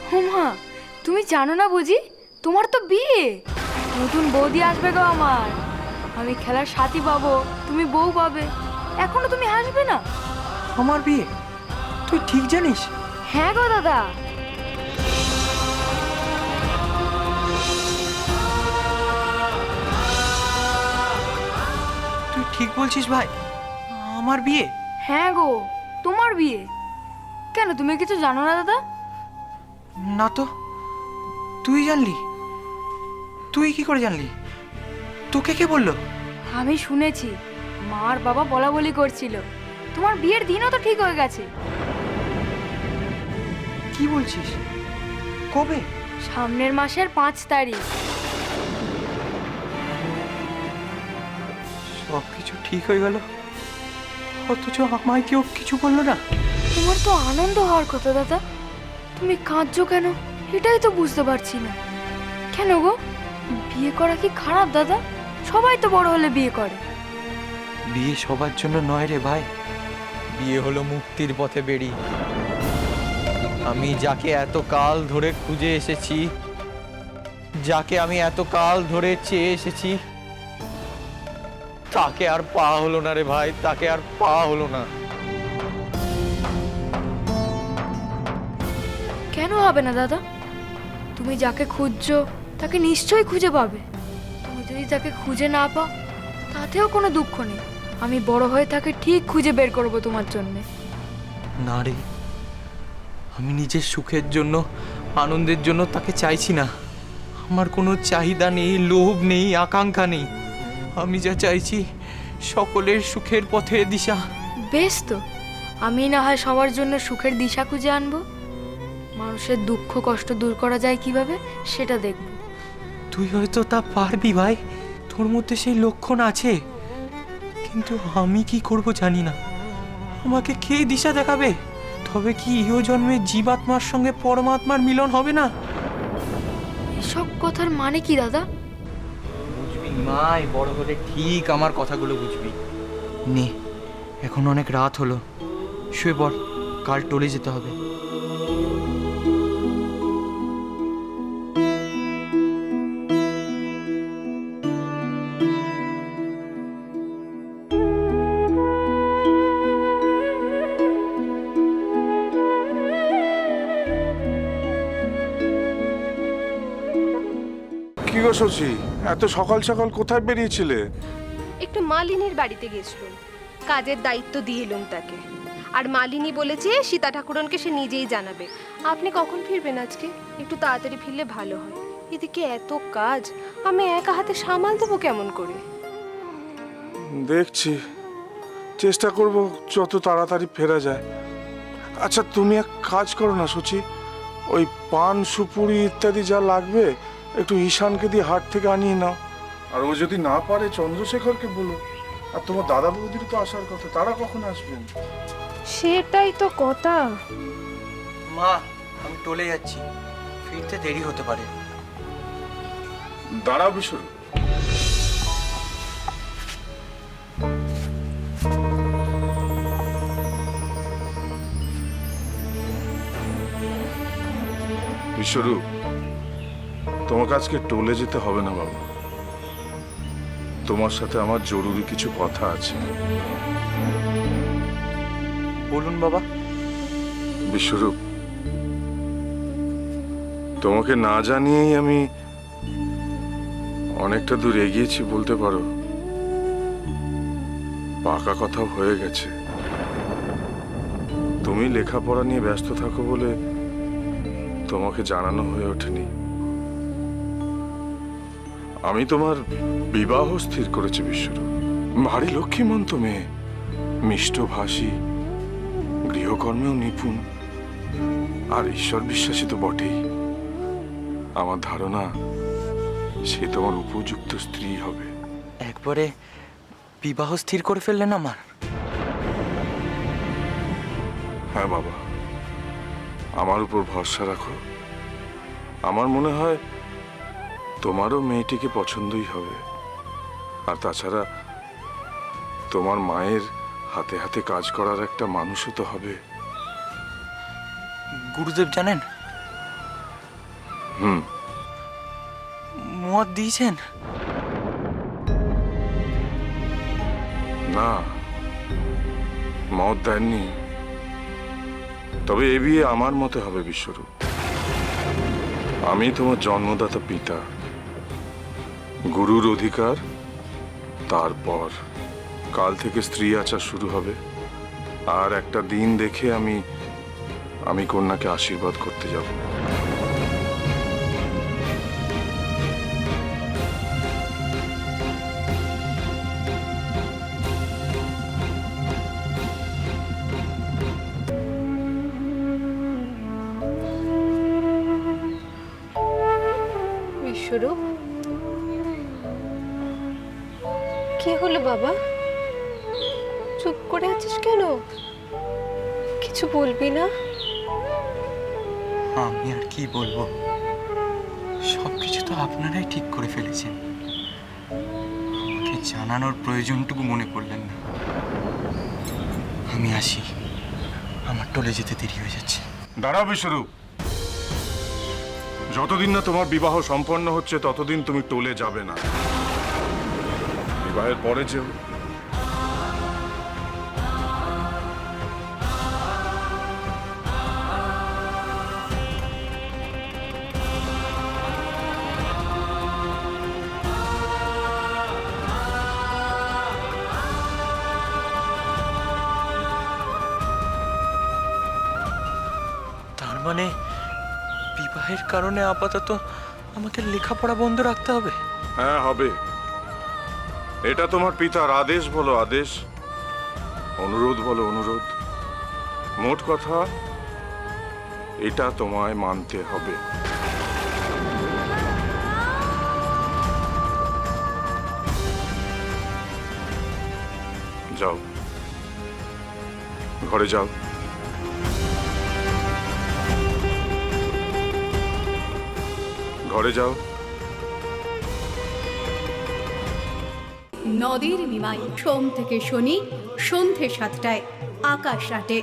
হুমা, তুমি জানো না বুঝি তোমার তো বিয়ে? নতুন বৌদি আসবে গো আমার। আমি খেলার সাথী পাবো, তুমি বউ পাবে। এখনো তুমি হাসবে না? আমার বিয়ে? তুই ঠিক জানিস? হ্যাঁ গো দাদা। তুই ঠিক বলছিস ভাই, আমার বিয়ে? হ্যাঁ গো, তোমার বিয়ে। কেন তুমি কিছু জানো না দাদা? না তো, তুই জানলি? তুই কি করে জানলি? তোকে কে বললো? আমি শুনেছি, মা আর বাবা বলা বলি করছিল। তোমার বিয়ের দিনও তো ঠিক হয়ে গেছে। কি বলছিস? কবে? সামনের মাসের 5 তারিখ। সব কিছু ঠিক হয়ে গেল, অথচ আমায় কেউ কিছু বললো না। তোমার তো আনন্দ হওয়ার কথা দাদা, তুমি কাঁদছো কেন এটাই তো বুঝতে পারছি না। কেন গো, বিয়ে করা কি খারাপ দাদা? সবাই তো বড় হলে বিয়ে করে। বিয়ে সবার জন্য নয় রে ভাই। বিয়ে হলো মুক্তির পথে বেরি। আমি যাকে এত কাল ধরে খুঁজে এসেছি, যাকে আমি এত কাল ধরে চেয়ে এসেছি, তাকে আর পাওয়া হলো না রে ভাই, তাকে আর পাওয়া হলো না। কেন হবে না দাদা? তুমি যাকে খুঁজছো তাকে নিশ্চয়ই খুঁজে পাবে। তুমি যদি তাকে খুঁজে না পাও তাতেও কোনো দুঃখ নেই। আমি বড় হয়ে তাকে ঠিক খুঁজে বের করব তোমার জন্য। না রে, আমি নিজের সুখের জন্য, আনন্দের জন্য তাকে চাইছি না। আমার কোনো চাহিদা নেই, লোভ নেই, আকাঙ্ক্ষা নেই। আমি যা চাইছি সকলের সুখের পথে দিশা। বেশ তো, আমি না হয় সবার জন্য সুখের দিশা খুঁজে আনবো। মানুষের দুঃখ কষ্ট দূর করা যায় কিভাবে সেটা দেখব। তুই হয়তো তা পারবি ভাই, তোর মধ্যে সেই লক্ষণ আছে, কিন্তু আমি কি করব জানি না। আমাকে কে দিশা দেখাবে? তবে কি ইহ জন্মে জীবাত্মার সঙ্গে পরমাত্মার মিলন হবে না? এসব কথার মানে কি দাদা? বুঝবি মাই, বড় হলে ঠিক আমার কথাগুলো বুঝবি। নে, এখন অনেক রাত হলো, শুয়ে পড়, কাল টলে যেতে হবে। কি গো শশী, এত সকাল সকাল কোথায় বেরিয়েছিলে? একটু মালিনীর বাড়িতে গেছিলাম, কাজের দায়িত্ব দিয়ে এলুম তাকে। আর মালিনী বলেছে সীতা ঠাকুরনকে সে নিজেই জানাবে। আপনি কখন ফিরবেন আজকে? একটু তাড়াতাড়ি ফিরলে ভালো হয়। এদিকে এত কাজ, আমি একা হাতে সামাল দেবো কেমন করে? দেখছি, চেষ্টা করব যত তাড়াতাড়ি ফেরা যায়। আচ্ছা, তুমি এক কাজ করো না শচী, ওই পান সুপুরি ইত্যাদি যা লাগবে একটু ঈশানকে দিয়ে হাট থেকে আনিয়ে নাও। আর ও যদি না পারে চন্দ্রশেখরকে বলো। আর তোমার দাদা বৌদির তো আসার কথা, তারা কখন আসবেন? সেটাই তো কথা। মা, আমি টলে যাচ্ছি, ফিরতে দেরি হতে পারে। দাঁড়াও বিশ্বর, বিশ্বরূপ, তোমাকে আজকে টোলে যেতে হবে না বাবা। তোমার সাথে আমার জরুরি কিছু কথা আছে। বলুন বাবা। বিশ্বরূপ, তোমাকে না জানিয়েই আমি অনেকটা দূর এগিয়েছি বলতে পারো। পাকা কথা হয়ে গেছে। তুমি লেখাপড়া নিয়ে ব্যস্ত থাকো বলে তোমাকে জানানো হয়ে ওঠেনি। আমি তোমার বিবাহ স্থির করেছি বিশ্বরূপ। ভারী লক্ষ্মীমন্ত মেয়ে, মিষ্টভাষী, গৃহকর্মেও নিপুণ, আর ঈশ্বর বিশ্বাসী তো বটেই। আমার ধারণা সে তোমার উপযুক্ত স্ত্রী হবে। একবারে বিবাহ স্থির করে ফেললেন আমার? হ্যাঁ বাবা, আমার উপর ভরসা রাখো। আমার মনে হয় তোমারও মেয়েটিকে পছন্দই হবে। আর তাছাড়া তোমার মায়ের হাতে হাতে কাজ করার একটা মানুষও তো হবে। গুরুদেব জানেন, হুম। মত দিয়েছেন? না, মত দেননি। তবে এ বিয়ে আমার মতে হবে বিশ্বরূপ। আমি তোমার জন্মদাতা পিতা, গুরুর অধিকার। তারপর কাল থেকে স্ত্রী আচার শুরু হবে। আর একটা দিন দেখে আমি কন্যাকে আশীর্বাদ করতে যাব। বিশ্বরূপ, কি হলো বাবা? চুপ করে আছিস কেন? কিছু বলবি না? আমি আর কি বলবো, সবকিছু তো আপনারাই ঠিক করে ফেলেছেন। আমাকে জানানোর প্রয়োজনটুকু মনে করলেন না। আমি আসি, আমার টলে যেতে দেরি হয়ে যাচ্ছে। দাঁড়াও বিশ্বরূপ, যতদিন না তোমার বিবাহ সম্পন্ন হচ্ছে ততদিন তুমি টলে যাবে না। বিবাহের পরে যেও। তার মানে বিবাহের কারণে আপাতত আমাকে লেখাপড়া বন্ধ রাখতে হবে? হ্যাঁ, হবে। এটা তোমার পিতার আদেশ বলো আদেশ, অনুরোধ বলো অনুরোধ। মোট কথা, এটা তোমায় মানতে হবে। যাও, ঘরে যাও। ঘরে যাও। নদীর নিমাই, সোম থেকে শনি সন্ধে 7টায়, আকাশ 8-এ।